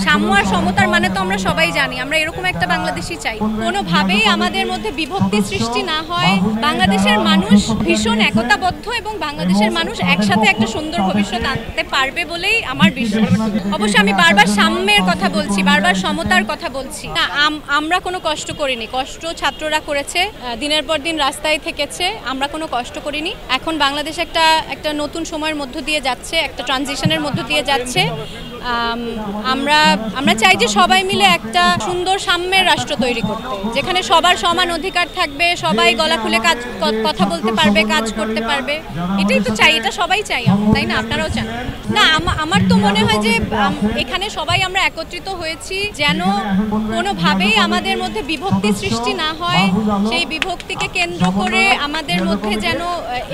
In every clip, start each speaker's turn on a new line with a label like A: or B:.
A: সাম্য আর সমতার মানে তো আমরা সবাই জানি, আমরা এরকম একটা বাংলাদেশই চাই। কোনোভাবেই আমাদের মধ্যে বিভক্তি সৃষ্টি না হয়, বাংলাদেশের মানুষ ভীষণ একতাবদ্ধ এবং বাংলাদেশের মানুষ একসাথে একটা সুন্দর ভবিষ্যৎ আনতে পারবে বলেই আমার বিশ্বাস। অবশ্যই আমি বারবার সাম্যের কথা বলছি, বারবার সমতার কথা বলছি না। আমরা কোনো কষ্ট করিনি, কষ্ট ছাত্ররা করেছে, দিনের পর দিন রাস্তায় থেকেছে, আমরা কোনো কষ্ট করিনি। এখন বাংলাদেশ একটা নতুন সময়ের মধ্য দিয়ে যাচ্ছে, একটা ট্রানজিশনের মধ্য দিয়ে যাচ্ছে। আমরা চাই যে সবাই মিলে একটা সুন্দর সাম্যের রাষ্ট্র তৈরি করতে, যেখানে সবার সমান অধিকার থাকবে, সবাই গলা খুলে কথা বলতে পারবে, কাজ করতে পারবে। এটাই তো চাই, এটা সবাই চাই, তাই না? আপনারাও চান না? আমার তো মনে হয় যে এখানে সবাই আমরা একত্রিত হয়েছি যেন কোনোভাবেই আমাদের মধ্যে বিভক্তি সৃষ্টি না হয়, সেই বিভক্তিকে কেন্দ্র করে আমাদের মধ্যে যেন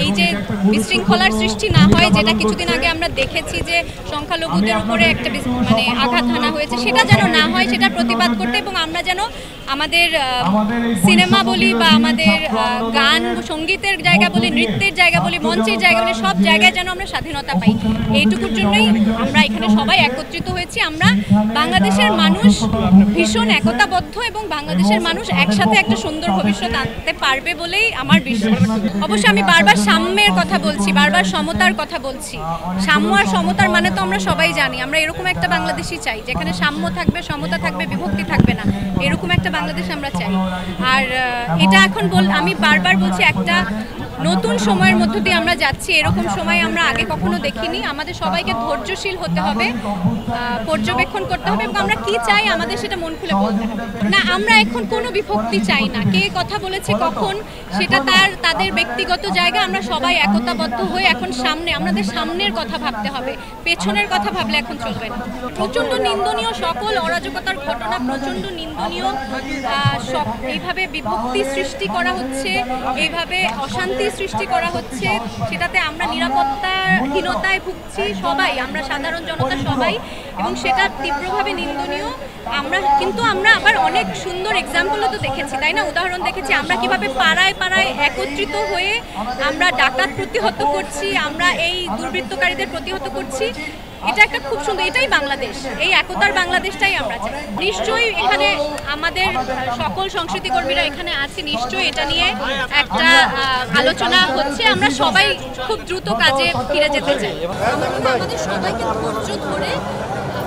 A: এই যে বিশৃঙ্খলার সৃষ্টি না হয়, যেটা কিছুদিন আগে আমরা দেখেছি যে সংখ্যালঘুদের উপরে একটা আঘাত হানা হয়েছে, সেটা যেন না হয়, সেটা প্রতিবাদ করতে, এবং আমরা যেন আমাদের সিনেমা বলি বা আমাদের গান সঙ্গীতের জায়গা বলি, নৃত্যের জায়গা বলি, মঞ্চের জায়গা বলি, সব জায়গায় যেন আমরা স্বাধীনতা পাই। এইটুকুর জন্যই আমরা এখানে সবাই একত্রিত হয়েছি। আমরা বাংলাদেশের মানুষ ভীষণ একতাবদ্ধ এবং বাংলাদেশের মানুষ একসাথে একটা সুন্দর ভবিষ্যৎ আনতে পারবে বলেই আমার বিশ্বাস। অবশ্যই আমি বারবার সাম্যের কথা বলছি, বারবার সমতার কথা বলছি। সাম্য আর সমতার মানে তো আমরা সবাই জানি, আমরা এরকম একটা বাংলাদেশই চাই, যেখানে সাম্য থাকবে, সমতা থাকবে, বিভক্তি থাকবে না। এরকম একটা বাংলাদেশ আমরা চাই। আর এটা এখন আমি বারবার বলছি, একটা নতুন সময়ের মধ্য দিয়ে আমরা যাচ্ছি। এরকম সময় আমরা আগে কখনো দেখিনি। আমাদের সবাইকে ধৈর্যশীল হতে হবে, পর্যবেক্ষণ করতে হবে, এবং আমরা কি চাই আমাদের সেটা মন খুলে বলতে হবে। না, আমরা এখন কোনো বিভক্তি চাই না। কে কথা বলেছে কখন সেটা তাদের ব্যক্তিগত জায়গা। আমরা সবাই একতাবদ্ধ হয়ে এখন আমাদের সামনের কথা ভাবতে হবে, পেছনের কথা ভাবলে এখন চলবে না। প্রচণ্ড নিন্দনীয় সকল অরাজকতার ঘটনা, প্রচণ্ড নিন্দনীয়। এইভাবে বিভক্তি সৃষ্টি করা হচ্ছে, এইভাবে অশান্তি সৃষ্টি করা হচ্ছে, সেটাতে আমরা নিরাপত্তাহীনতায় ভুগছি সবাই, আমরা সাধারণ জনতা সবাই, এবং সেটা তীব্রভাবে নিন্দনীয়। কিন্তু আমরা আবার অনেক সুন্দর এক্সাম্পলও তো দেখেছি, তাই না? উদাহরণ দেখেছি আমরা কিভাবে পাড়ায় পাড়ায় একত্রিত হয়ে আমরা ডাকাত প্রতিহত করছি, আমরা এই দুর্বৃত্তকারীদের প্রতিহত করছি। এটা একটা খুব সুন্দর, এটাই বাংলাদেশ, এই একতার বাংলাদেশটাই আমরা চাই। নিশ্চয়ই এখানে আমাদের সকল সংস্কৃতি কর্মীরা এখানে আছে, নিশ্চয়ই এটা নিয়ে একটা আলোচনা হচ্ছে। আমরা সবাই খুব দ্রুত কাজে ফিরে যেতে চাই। আমাদের সবাইকে ধৈর্য ধরে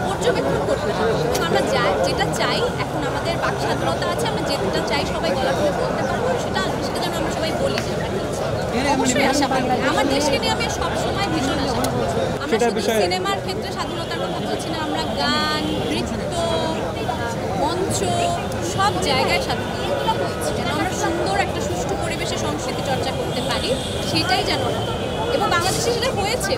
A: পর্যবেক্ষণ করতে হবে, এবং আমরা যেটা চাই, এখন আমাদের বাক স্বাধীনতা আছে, আমরা যেটা চাই সবাই গলা করে বলতে পারবো, সেটা যেন আমরা সবাই বলি যে আমরা অবশ্যই আশাবাদী। আমার দেশকে নিয়ে আমি সবসময় ভীষণ আশাবাদী। আমরা শুধু সিনেমার ক্ষেত্রে স্বাধীনতার কথা বলছি না, আমরা গান, নৃত্য, মঞ্চ, সব জায়গায় স্বাধীনতা বলছি, যেন আমরা সুন্দর একটা সুষ্ঠু পরিবেশে সংস্কৃতি চর্চা করতে পারি, সেটাই যেন, এবং বাংলাদেশে সেটা হয়েছে।